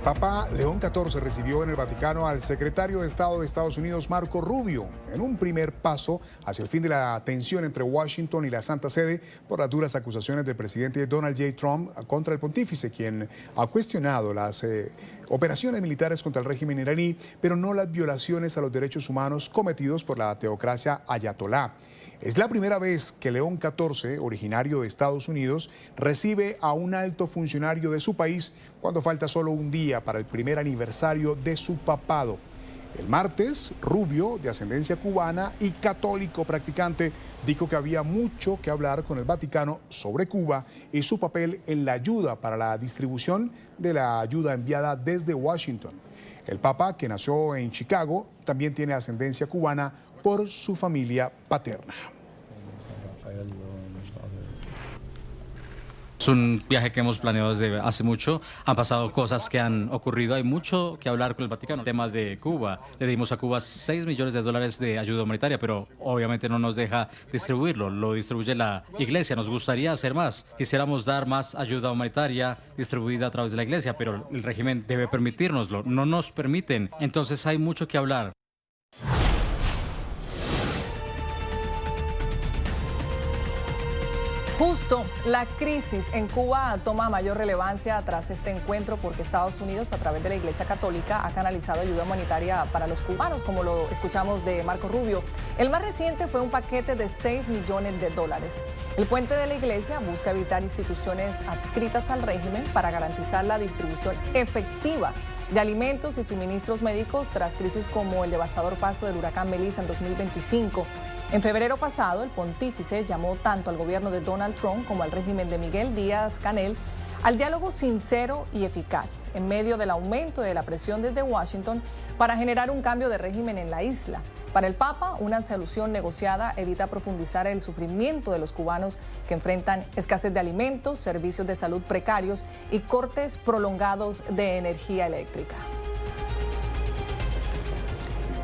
Papa León XIV recibió en el Vaticano al secretario de Estado de Estados Unidos, Marco Rubio, en un primer paso hacia el fin de la tensión entre Washington y la Santa Sede por las duras acusaciones del presidente Donald J. Trump contra el pontífice, quien ha cuestionado las operaciones militares contra el régimen iraní, pero no las violaciones a los derechos humanos cometidos por la teocracia ayatolá. Es la primera vez que León XIV, originario de Estados Unidos, recibe a un alto funcionario de su país cuando falta solo un día para el primer aniversario de su papado. El martes, Rubio, de ascendencia cubana y católico practicante, dijo que había mucho que hablar con el Vaticano sobre Cuba y su papel en la ayuda para la distribución de la ayuda enviada desde Washington. El Papa, que nació en Chicago, también tiene ascendencia cubana por su familia paterna. Es un viaje que hemos planeado desde hace mucho. Han pasado cosas que han ocurrido. Hay mucho que hablar con el Vaticano. El tema de Cuba. Le dimos a Cuba $6 millones de ayuda humanitaria, pero obviamente no nos deja distribuirlo. Lo distribuye la Iglesia. Nos gustaría hacer más. Quisiéramos dar más ayuda humanitaria distribuida a través de la Iglesia, pero el régimen debe permitírnoslo. No nos permiten. Entonces hay mucho que hablar. Justo, la crisis en Cuba toma mayor relevancia tras este encuentro porque Estados Unidos, a través de la Iglesia Católica, ha canalizado ayuda humanitaria para los cubanos, como lo escuchamos de Marco Rubio. El más reciente fue un paquete de $6 millones. El puente de la Iglesia busca evitar instituciones adscritas al régimen para garantizar la distribución efectiva de alimentos y suministros médicos tras crisis como el devastador paso del huracán Melissa en 2025. En febrero pasado, el pontífice llamó tanto al gobierno de Donald Trump como al régimen de Miguel Díaz-Canel al diálogo sincero y eficaz en medio del aumento de la presión desde Washington para generar un cambio de régimen en la isla. Para el Papa, una solución negociada evita profundizar el sufrimiento de los cubanos que enfrentan escasez de alimentos, servicios de salud precarios y cortes prolongados de energía eléctrica.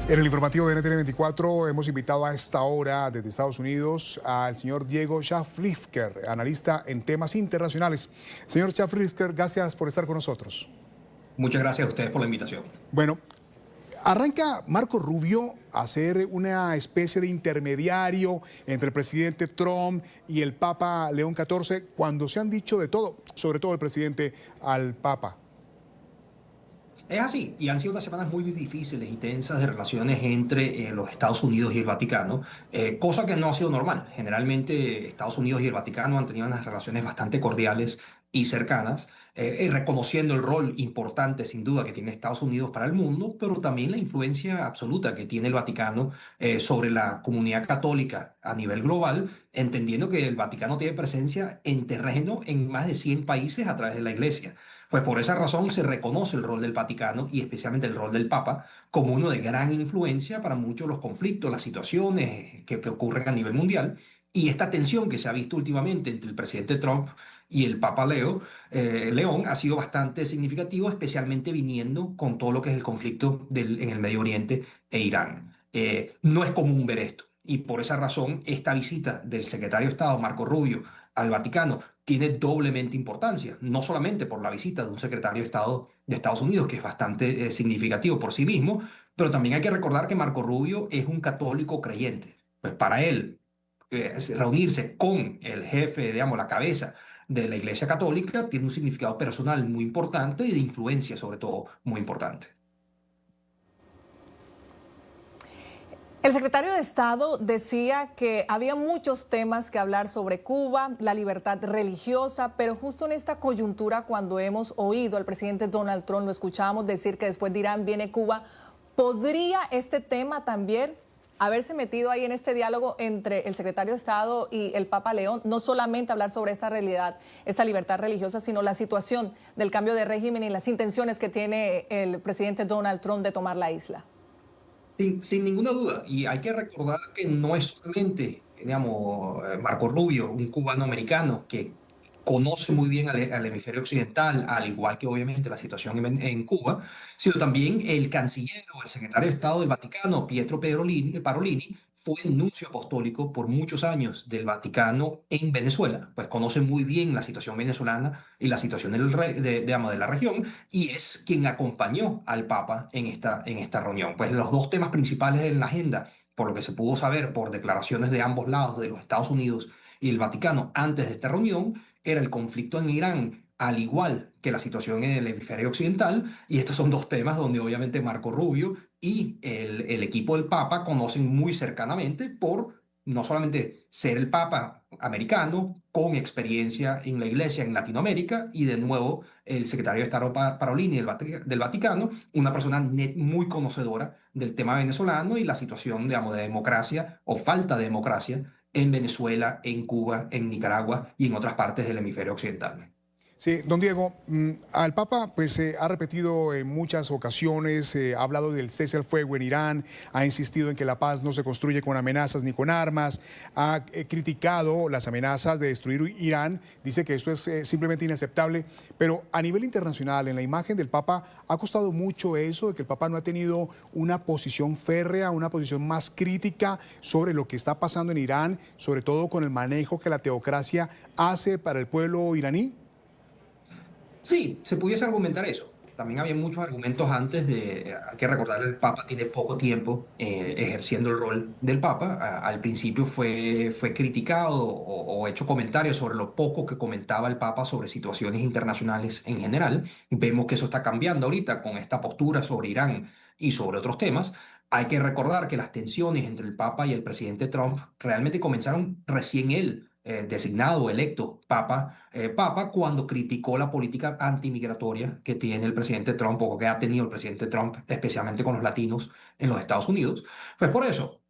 En el informativo de NTN 24 hemos invitado a esta hora desde Estados Unidos al señor Diego Schaffritzker, analista en temas internacionales. Señor Schaffritzker, gracias por estar con nosotros. Muchas gracias a ustedes por la invitación. Bueno, arranca Marco Rubio a ser una especie de intermediario entre el presidente Trump y el Papa León XIV cuando se han dicho de todo, sobre todo el presidente al Papa. Es así, y han sido unas semanas muy difíciles y tensas de relaciones entre los Estados Unidos y el Vaticano, cosa que no ha sido normal. Generalmente Estados Unidos y el Vaticano han tenido unas relaciones bastante cordiales y cercanas, reconociendo el rol importante, sin duda, que tiene Estados Unidos para el mundo, pero también la influencia absoluta que tiene el Vaticano sobre la comunidad católica a nivel global, entendiendo que el Vaticano tiene presencia en terreno en más de 100 países a través de la Iglesia. Pues por esa razón se reconoce el rol del Vaticano y especialmente el rol del Papa como uno de gran influencia para muchos de los conflictos, las situaciones que ocurren a nivel mundial. Y esta tensión que se ha visto últimamente entre el presidente Trump y el Papa León ha sido bastante significativo, especialmente viniendo con todo lo que es el conflicto en el Medio Oriente e Irán. No es común ver esto. Y por esa razón, esta visita del secretario de Estado, Marco Rubio, al Vaticano tiene doblemente importancia, no solamente por la visita de un secretario de Estado de Estados Unidos, que es bastante significativo por sí mismo, pero también hay que recordar que Marco Rubio es un católico creyente. Pues para él, reunirse con el jefe, digamos, la cabeza de la Iglesia Católica, tiene un significado personal muy importante y de influencia, sobre todo, muy importante. El secretario de Estado decía que había muchos temas que hablar sobre Cuba, la libertad religiosa, pero justo en esta coyuntura, cuando hemos oído al presidente Donald Trump, lo escuchábamos decir que después de Irán viene Cuba, ¿podría este tema también haberse metido ahí en este diálogo entre el secretario de Estado y el Papa León? No solamente hablar sobre esta realidad, esta libertad religiosa, sino la situación del cambio de régimen y las intenciones que tiene el presidente Donald Trump de tomar la isla. Sin ninguna duda, y hay que recordar que no es solamente, digamos, Marco Rubio, un cubano americano que conoce muy bien al hemisferio occidental, al igual que obviamente la situación en Cuba, sino también el canciller o el secretario de Estado del Vaticano, Pietro Parolini, fue el nuncio apostólico por muchos años del Vaticano en Venezuela, pues conoce muy bien la situación venezolana y la situación digamos, de la región, y es quien acompañó al Papa en esta reunión. Pues los dos temas principales en la agenda, por lo que se pudo saber por declaraciones de ambos lados, de los Estados Unidos y el Vaticano, antes de esta reunión, era el conflicto en Irán, al igual que la situación en el hemisferio occidental, y estos son dos temas donde obviamente Marco Rubio y el equipo del Papa conocen muy cercanamente por no solamente ser el Papa americano con experiencia en la Iglesia en Latinoamérica, y de nuevo el secretario de Estado Parolini del Vaticano, una persona muy conocedora del tema venezolano y la situación, digamos, de democracia o falta de democracia en Venezuela, en Cuba, en Nicaragua y en otras partes del hemisferio occidental. Sí, don Diego, al Papa pues ha repetido en muchas ocasiones, ha hablado del cese al fuego en Irán, ha insistido en que la paz no se construye con amenazas ni con armas, ha criticado las amenazas de destruir Irán, dice que esto es simplemente inaceptable, pero a nivel internacional, en la imagen del Papa, ha costado mucho eso, de que el Papa no ha tenido una posición férrea, una posición más crítica sobre lo que está pasando en Irán, sobre todo con el manejo que la teocracia hace para el pueblo iraní. Sí, se pudiese argumentar eso. También había muchos argumentos antes de, hay que recordar que el Papa tiene poco tiempo ejerciendo el rol del Papa. Al principio fue criticado o hecho comentarios sobre lo poco que comentaba el Papa sobre situaciones internacionales en general. Vemos que eso está cambiando ahorita con esta postura sobre Irán y sobre otros temas. Hay que recordar que las tensiones entre el Papa y el presidente Trump realmente comenzaron recién él designado, electo Papa, cuando criticó la política antimigratoria que tiene el presidente Trump o que ha tenido el presidente Trump, especialmente con los latinos en los Estados Unidos. Pues por eso,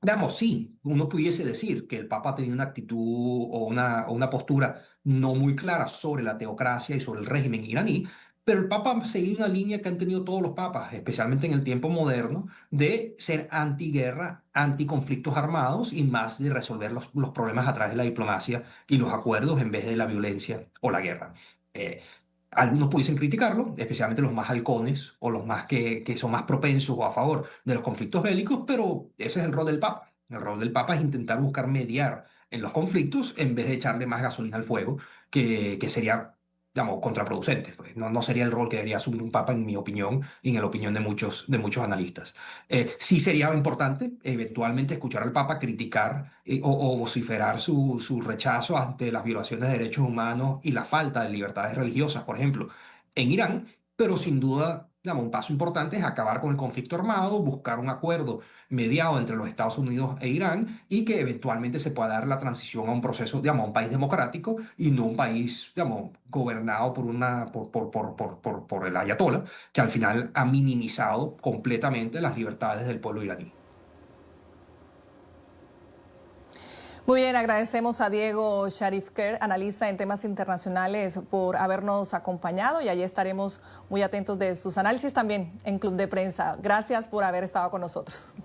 digamos, sí, uno pudiese decir que el Papa tenía una actitud o una postura no muy clara sobre la teocracia y sobre el régimen iraní, pero el Papa seguía una línea que han tenido todos los papas, especialmente en el tiempo moderno, de ser antiguerra, anticonflictos armados y más de resolver los problemas a través de la diplomacia y los acuerdos en vez de la violencia o la guerra. Eh, Algunos pudiesen criticarlo, especialmente los más halcones o los más que son más propensos o a favor de los conflictos bélicos, pero ese es el rol del Papa. El rol del Papa es intentar buscar mediar en los conflictos en vez de echarle más gasolina al fuego, que sería, digamos, contraproducente. Pues no sería el rol que debería asumir un Papa, en mi opinión y en la opinión de muchos analistas. Sí sería importante eventualmente escuchar al Papa criticar o vociferar su rechazo ante las violaciones de derechos humanos y la falta de libertades religiosas, por ejemplo, en Irán, pero sin duda, digamos, un paso importante es acabar con el conflicto armado, buscar un acuerdo mediado entre los Estados Unidos e Irán y que eventualmente se pueda dar la transición a un proceso, digamos, a un país democrático y no un país, digamos, gobernado por el ayatollah, que al final ha minimizado completamente las libertades del pueblo iraní. Muy bien, agradecemos a Diego Sharifker, analista en temas internacionales, por habernos acompañado y allí estaremos muy atentos de sus análisis también en Club de Prensa. Gracias por haber estado con nosotros.